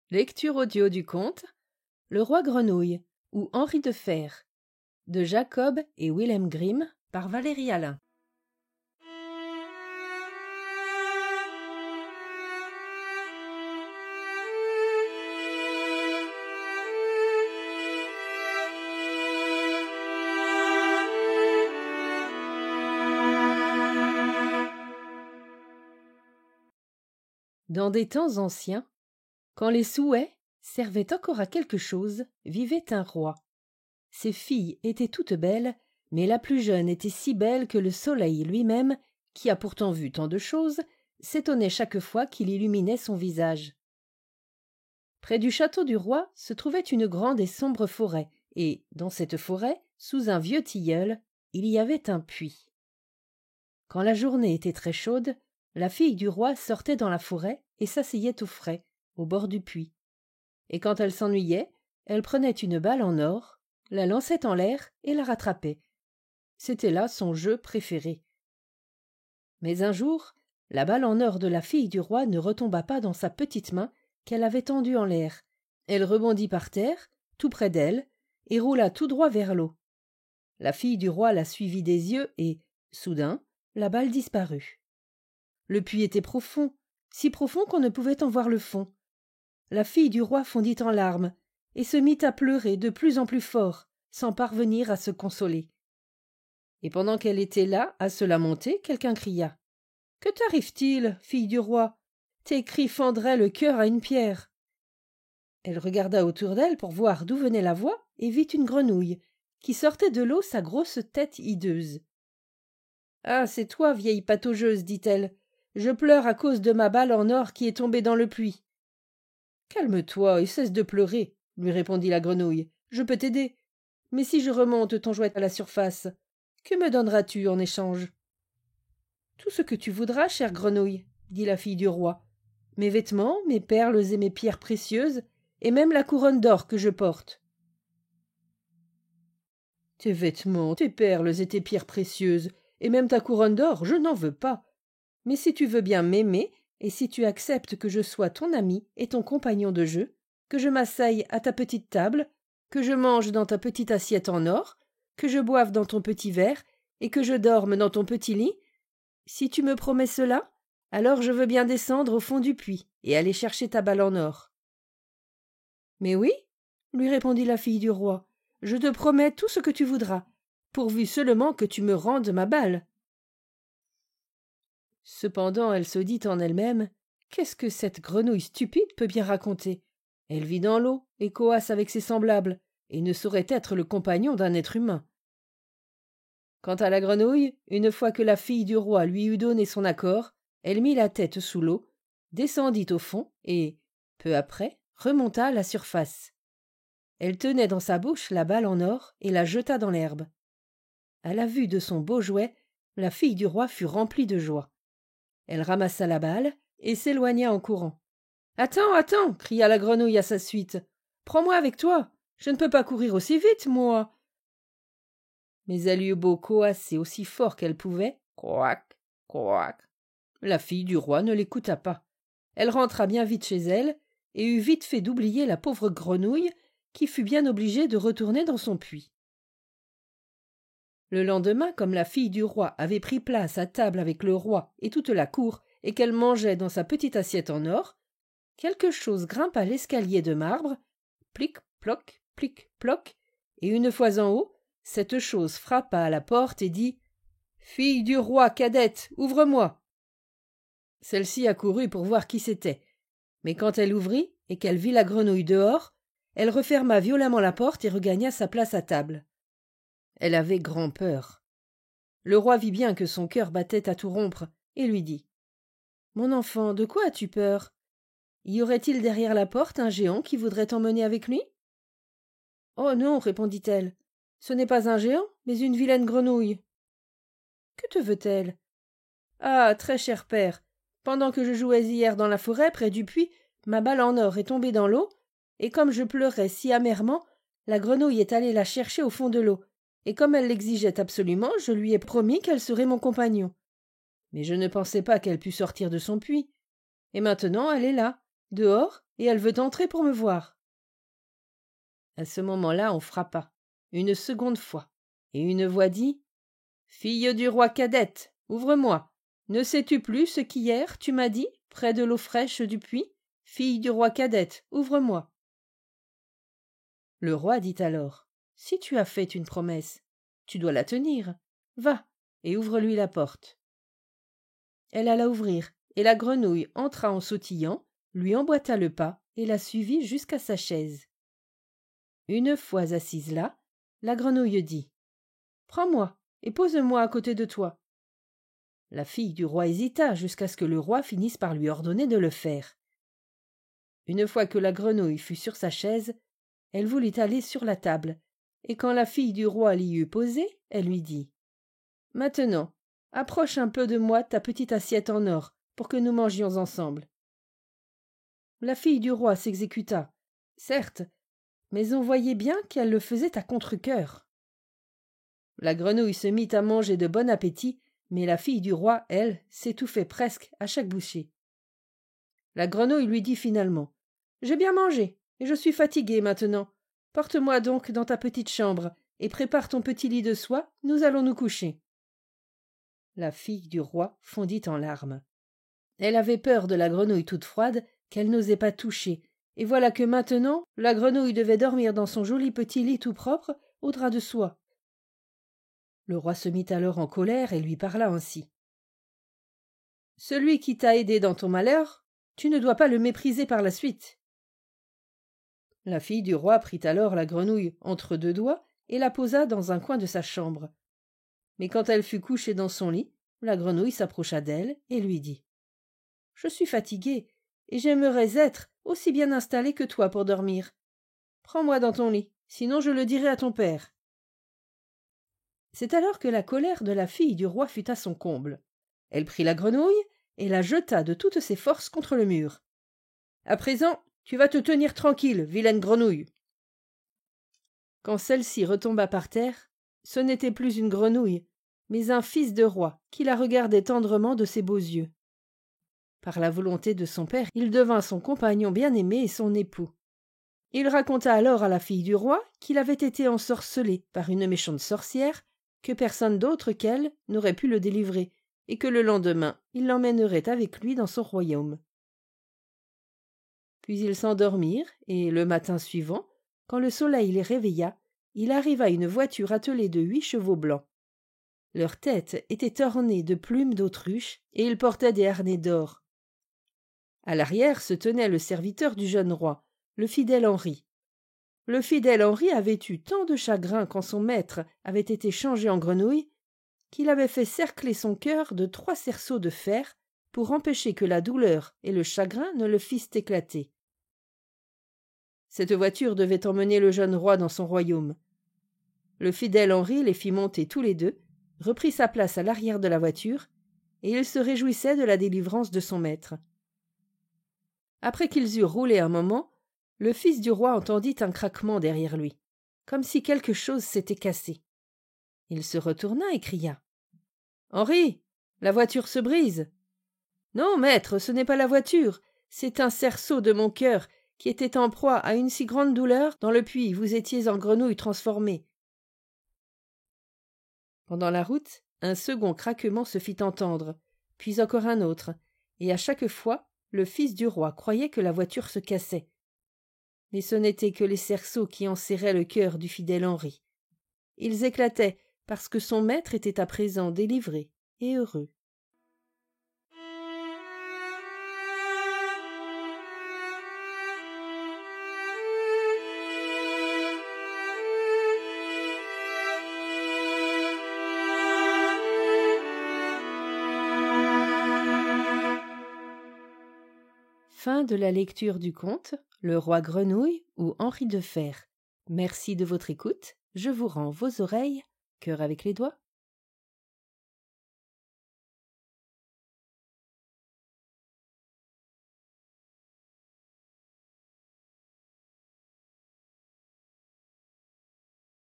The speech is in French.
Lecture audio du conte Le Roi Grenouille ou Henri de Fer de Jacob et Wilhelm Grimm par Valérie Alain. Dans des temps anciens, quand les souhaits servaient encore à quelque chose, vivait un roi. Ses filles étaient toutes belles, mais la plus jeune était si belle que le soleil lui-même, qui a pourtant vu tant de choses, s'étonnait chaque fois qu'il illuminait son visage. Près du château du roi se trouvait une grande et sombre forêt, et, dans cette forêt, sous un vieux tilleul, il y avait un puits. Quand la journée était très chaude, la fille du roi sortait dans la forêt et s'asseyait au frais, au bord du puits. Et quand elle s'ennuyait, elle prenait une balle en or, la lançait en l'air et la rattrapait. C'était là son jeu préféré. Mais un jour, la balle en or de la fille du roi ne retomba pas dans sa petite main qu'elle avait tendue en l'air. Elle rebondit par terre, tout près d'elle, et roula tout droit vers l'eau. La fille du roi la suivit des yeux et, soudain, la balle disparut. Le puits était profond, si profond qu'on ne pouvait en voir le fond. La fille du roi fondit en larmes et se mit à pleurer de plus en plus fort, sans parvenir à se consoler. Et pendant qu'elle était là, à se lamenter, quelqu'un cria. « Que t'arrive-t-il, fille du roi? Tes cris fendraient le cœur à une pierre. » Elle regarda autour d'elle pour voir d'où venait la voix et vit une grenouille, qui sortait de l'eau sa grosse tête hideuse. « Ah, c'est toi, vieille pataugeuse, dit-elle. Je pleure à cause de ma balle en or qui est tombée dans le puits. »« Calme-toi et cesse de pleurer, lui répondit la grenouille. Je peux t'aider. Mais si je remonte ton jouet à la surface, que me donneras-tu en échange? »« Tout ce que tu voudras, chère grenouille, dit la fille du roi. Mes vêtements, mes perles et mes pierres précieuses, et même la couronne d'or que je porte. »« Tes vêtements, tes perles et tes pierres précieuses, et même ta couronne d'or, je n'en veux pas. Mais si tu veux bien m'aimer, et si tu acceptes que je sois ton ami et ton compagnon de jeu, que je m'asseye à ta petite table, que je mange dans ta petite assiette en or, que je boive dans ton petit verre, et que je dorme dans ton petit lit, si tu me promets cela, alors je veux bien descendre au fond du puits et aller chercher ta balle en or. »« Mais oui, lui répondit la fille du roi, je te promets tout ce que tu voudras, pourvu seulement que tu me rendes ma balle. » Cependant, elle se dit en elle-même, « Qu'est-ce que cette grenouille stupide peut bien raconter? Elle vit dans l'eau et coasse avec ses semblables, et ne saurait être le compagnon d'un être humain. » Quant à la grenouille, une fois que la fille du roi lui eut donné son accord, elle mit la tête sous l'eau, descendit au fond et, peu après, remonta à la surface. Elle tenait dans sa bouche la balle en or et la jeta dans l'herbe. À la vue de son beau jouet, la fille du roi fut remplie de joie. Elle ramassa la balle et s'éloigna en courant. « Attends, attends !» cria la grenouille à sa suite. « Prends-moi avec toi, je ne peux pas courir aussi vite, moi !» Mais elle eut beau coasser aussi fort qu'elle pouvait, couac, couac. La fille du roi ne l'écouta pas. Elle rentra bien vite chez elle et eut vite fait d'oublier la pauvre grenouille qui fut bien obligée de retourner dans son puits. Le lendemain, comme la fille du roi avait pris place à table avec le roi et toute la cour et qu'elle mangeait dans sa petite assiette en or, quelque chose grimpa l'escalier de marbre, plic, ploc, et une fois en haut, cette chose frappa à la porte et dit « Fille du roi, cadette, ouvre-moi !» Celle-ci accourut pour voir qui c'était, mais quand elle ouvrit et qu'elle vit la grenouille dehors, elle referma violemment la porte et regagna sa place à table. Elle avait grand peur. Le roi vit bien que son cœur battait à tout rompre et lui dit « Mon enfant, de quoi as-tu peur? Y aurait-il derrière la porte un géant qui voudrait t'emmener avec lui ?»« Oh non, répondit-elle, ce n'est pas un géant, mais une vilaine grenouille. »« Que te veut-elle ?»« Ah, très cher père, pendant que je jouais hier dans la forêt près du puits, ma balle en or est tombée dans l'eau, et comme je pleurais si amèrement, la grenouille est allée la chercher au fond de l'eau, et comme elle l'exigeait absolument, je lui ai promis qu'elle serait mon compagnon. Mais je ne pensais pas qu'elle pût sortir de son puits. Et maintenant elle est là, dehors, et elle veut entrer pour me voir. À ce moment-là, on frappa, une seconde fois, et une voix dit « Fille du roi Cadette, ouvre-moi. Ne sais-tu plus ce qu'hier tu m'as dit, près de l'eau fraîche du puits? Fille du roi Cadette, ouvre-moi. » Le roi dit alors « Si tu as fait une promesse, tu dois la tenir. Va, et ouvre-lui la porte. » Elle alla ouvrir, et la grenouille entra en sautillant, lui emboîta le pas et la suivit jusqu'à sa chaise. Une fois assise là, la grenouille dit « Prends-moi et pose-moi à côté de toi. » La fille du roi hésita jusqu'à ce que le roi finisse par lui ordonner de le faire. Une fois que la grenouille fut sur sa chaise, elle voulut aller sur la table, et quand la fille du roi l'y eut posée, elle lui dit « Maintenant, approche un peu de moi ta petite assiette en or, pour que nous mangions ensemble. » La fille du roi s'exécuta, certes, mais on voyait bien qu'elle le faisait à contre-cœur. La grenouille se mit à manger de bon appétit, mais la fille du roi, elle, s'étouffait presque à chaque bouchée. La grenouille lui dit finalement « J'ai bien mangé, et je suis fatiguée maintenant. Porte-moi donc dans ta petite chambre, et prépare ton petit lit de soie, nous allons nous coucher. » La fille du roi fondit en larmes. Elle avait peur de la grenouille toute froide, qu'elle n'osait pas toucher, et voilà que maintenant la grenouille devait dormir dans son joli petit lit tout propre, au drap de soie. Le roi se mit alors en colère et lui parla ainsi. « Celui qui t'a aidé dans ton malheur, tu ne dois pas le mépriser par la suite. » La fille du roi prit alors la grenouille entre deux doigts et la posa dans un coin de sa chambre. Mais quand elle fut couchée dans son lit, la grenouille s'approcha d'elle et lui dit « Je suis fatiguée, et j'aimerais être aussi bien installée que toi pour dormir. Prends-moi dans ton lit, sinon je le dirai à ton père. » C'est alors que la colère de la fille du roi fut à son comble. Elle prit la grenouille et la jeta de toutes ses forces contre le mur. « À présent, tu vas te tenir tranquille, vilaine grenouille. » Quand celle-ci retomba par terre, ce n'était plus une grenouille, mais un fils de roi qui la regardait tendrement de ses beaux yeux. Par la volonté de son père, il devint son compagnon bien-aimé et son époux. Il raconta alors à la fille du roi qu'il avait été ensorcelé par une méchante sorcière, que personne d'autre qu'elle n'aurait pu le délivrer, et que le lendemain il l'emmènerait avec lui dans son royaume. Puis ils s'endormirent, et le matin suivant, quand le soleil les réveilla, il arriva une voiture attelée de 8 chevaux blancs. Leurs têtes étaient ornées de plumes d'autruche, et ils portaient des harnais d'or. À l'arrière se tenait le serviteur du jeune roi, le fidèle Henri. Le fidèle Henri avait eu tant de chagrin quand son maître avait été changé en grenouille, qu'il avait fait cercler son cœur de 3 cerceaux de fer pour empêcher que la douleur et le chagrin ne le fissent éclater. Cette voiture devait emmener le jeune roi dans son royaume. Le fidèle Henri les fit monter tous les deux, reprit sa place à l'arrière de la voiture, et il se réjouissait de la délivrance de son maître. Après qu'ils eurent roulé un moment, le fils du roi entendit un craquement derrière lui, comme si quelque chose s'était cassé. Il se retourna et cria « Henri, la voiture se brise !»« Non, maître, ce n'est pas la voiture, c'est un cerceau de mon cœur qui était en proie à une si grande douleur dans le puits où vous étiez en grenouille transformée. » Pendant la route, un second craquement se fit entendre, puis encore un autre, et à chaque fois, le fils du roi croyait que la voiture se cassait. Mais ce n'étaient que les cerceaux qui enserraient le cœur du fidèle Henri. Ils éclataient parce que son maître était à présent délivré et heureux. Fin de la lecture du conte Le roi grenouille ou Henri de Fer. Merci de votre écoute. Je vous rends vos oreilles, cœur avec les doigts.